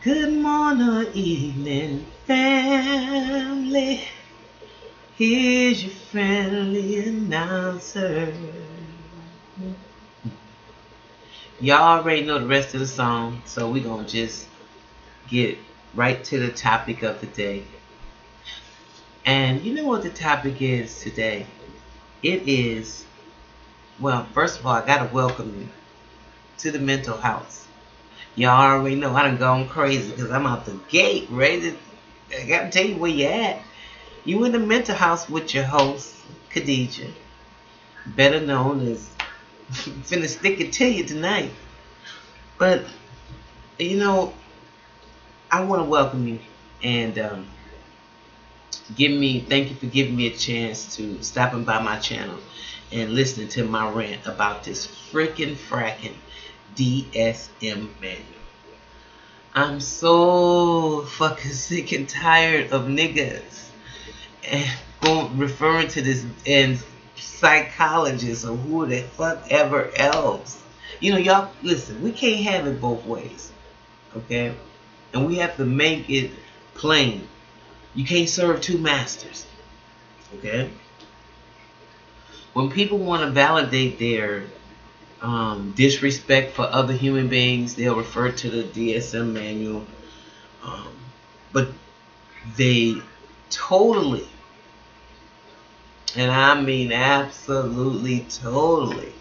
Good morning or evening, family. Here's your friendly announcer. Y'all already know the rest of the song, so we're gonna just get right to the topic of the day. And you know what the topic is today? It is, well, first of all, I gotta welcome you to the mental house. Y'all already know I done gone crazy because I'm out the gate ready to, I gotta tell you where you at. You in the mental house with your host, Khadijah, better known as finna stick it to you tonight. But, you know, I want to welcome you and thank you for giving me a chance to stopping by my channel and listening to my rant about this freaking fracking DSM manual. I'm so fucking sick and tired of niggas and referring to this and psychologists or who the fuck ever else. You know, y'all, listen, we can't have it both ways, okay? And we have to make it plain. You can't serve two masters, okay? When people want to validate their disrespect for other human beings, they'll refer to the DSM manual, but they totally, and I mean absolutely totally,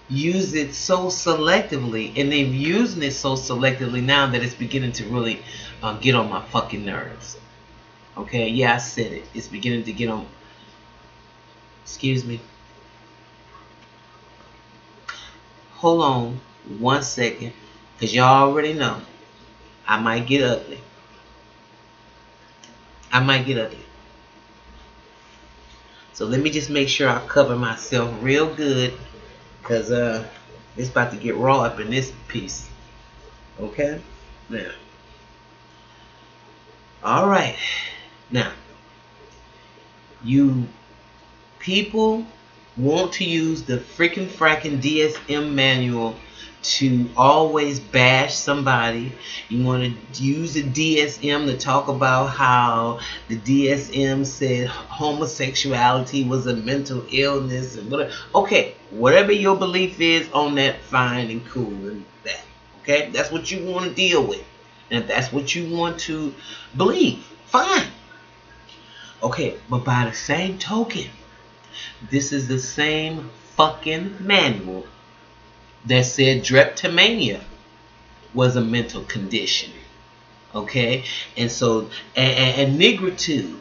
use it so selectively, and they're using it so selectively now that it's beginning to really get on my fucking nerves. Okay, yeah, I said it. It's beginning to get on. Excuse me. Hold on 1 second, because y'all already know I might get ugly. I might get ugly. So let me just make sure I cover myself real good, because it's about to get raw up in this piece. Okay? Now. Alright. Now. You people want to use the freaking fracking DSM manual to always bash somebody. You want to use the DSM to talk about how the DSM said homosexuality was a mental illness and whatever. Okay, whatever your belief is on that, fine and cool and that. Okay, that's what you want to deal with, and if that's what you want to believe, fine. Okay, but by the same token, this is the same fucking manual that said drapetomania was a mental condition. Okay? And so, and nigritude.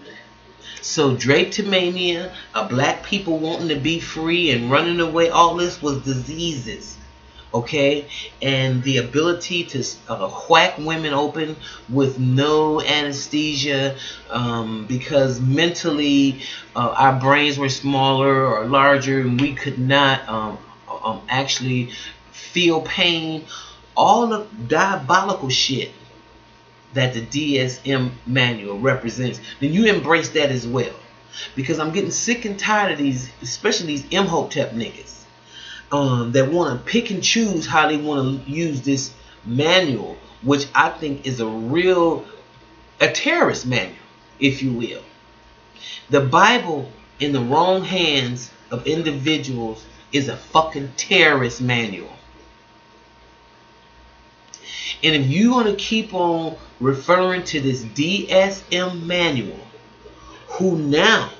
So drapetomania, black people wanting to be free and running away, all this was diseases. Okay, and the ability to whack women open with no anesthesia, because mentally our brains were smaller or larger and we could not actually feel pain. All the diabolical shit that the DSM manual represents, then you embrace that as well, because I'm getting sick and tired of these, especially these Imhotep niggas. That want to pick and choose how they want to use this manual, which I think is a terrorist manual, if you will. The Bible in the wrong hands of individuals is a fucking terrorist manual. And if you want to keep on referring to this DSM manual, who now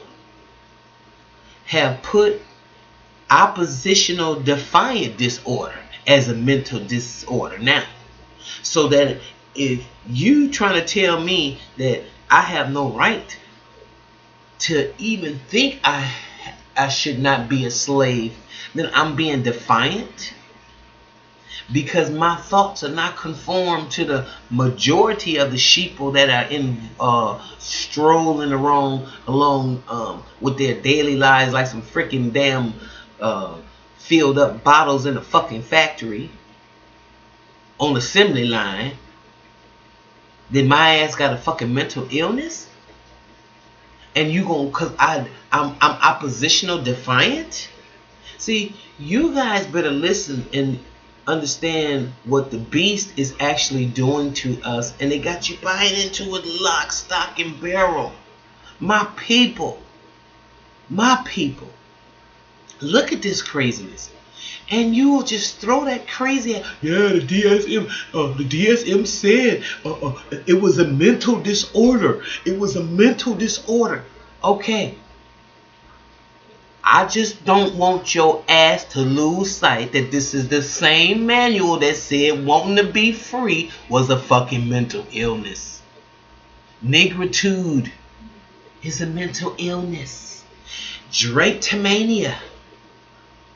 have put oppositional defiant disorder as a mental disorder now, so that if you trying to tell me that I have no right to even think I should not be a slave, then I'm being defiant, because my thoughts are not conformed to the majority of the sheeple that are in strolling along with their daily lives like some freaking damn filled up bottles in a fucking factory on the assembly line. Then my ass got a fucking mental illness, and you gon' cause I'm oppositional defiant. See, you guys better listen and understand what the beast is actually doing to us, and they got you buying into it lock, stock, and barrel. My people, look at this craziness. And you will just throw that crazy, yeah, the DSM said it was a mental disorder. It was a mental disorder. Okay. I just don't want your ass to lose sight that this is the same manual that said wanting to be free was a fucking mental illness. Negritude is a mental illness. Drapetomania.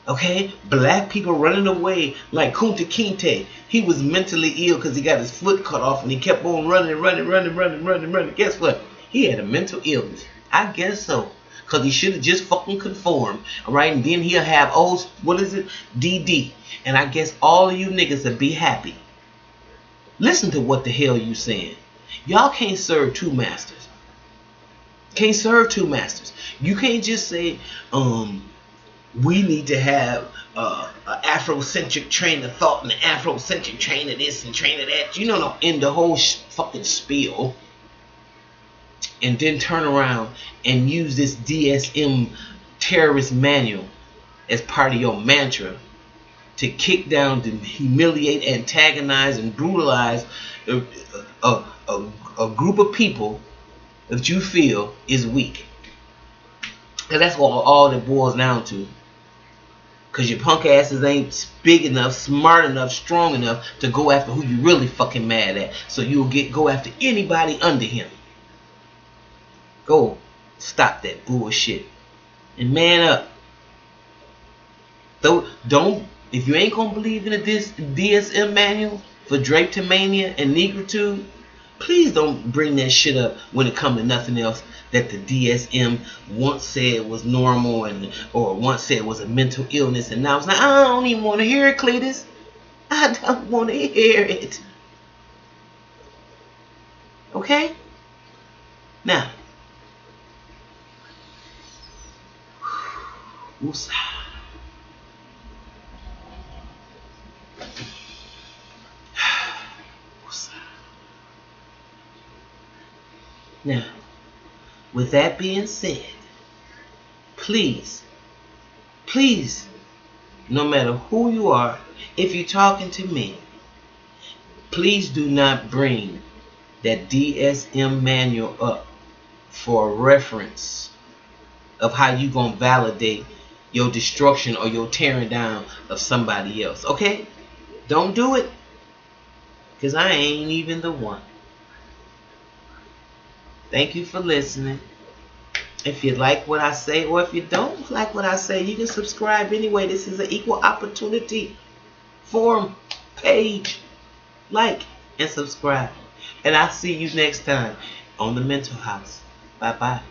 Okay? Black people running away like Kunta Kinte. He was mentally ill because he got his foot cut off and he kept on running. Guess what? He had a mental illness. I guess so. Because he should have just fucking conformed. Alright? And then he'll have, DD. And I guess all of you niggas will be happy. Listen to what the hell you saying. Y'all can't serve two masters. Can't serve two masters. You can't just say, we need to have an Afrocentric train of thought and an Afrocentric train of this and train of that. You know, in the whole fucking spiel. And then turn around and use this DSM terrorist manual as part of your mantra to kick down, to humiliate, antagonize, and brutalize a group of people that you feel is weak. Because that's what all that boils down to. Because your punk asses ain't big enough, smart enough, strong enough to go after who you really fucking mad at. So you'll go after anybody under him. Go stop that bullshit and man up. If you ain't gonna believe in this DSM manual for drapetomania and negritude, please don't bring that shit up when it comes to nothing else that the DSM once said was normal or once said was a mental illness, and now it's like, I don't even want to hear it, Cletus. I don't want to hear it. Okay? Now, Usa. Now, with that being said, please, no matter who you are, if you're talking to me, please do not bring that DSM manual up for a reference of how you gonna validate your destruction or your tearing down of somebody else. Okay? Don't do it. Because I ain't even the one. Thank you for listening. If you like what I say, or if you don't like what I say, you can subscribe anyway. This is an equal opportunity forum page. Like and subscribe. And I'll see you next time on the Mental House. Bye-bye.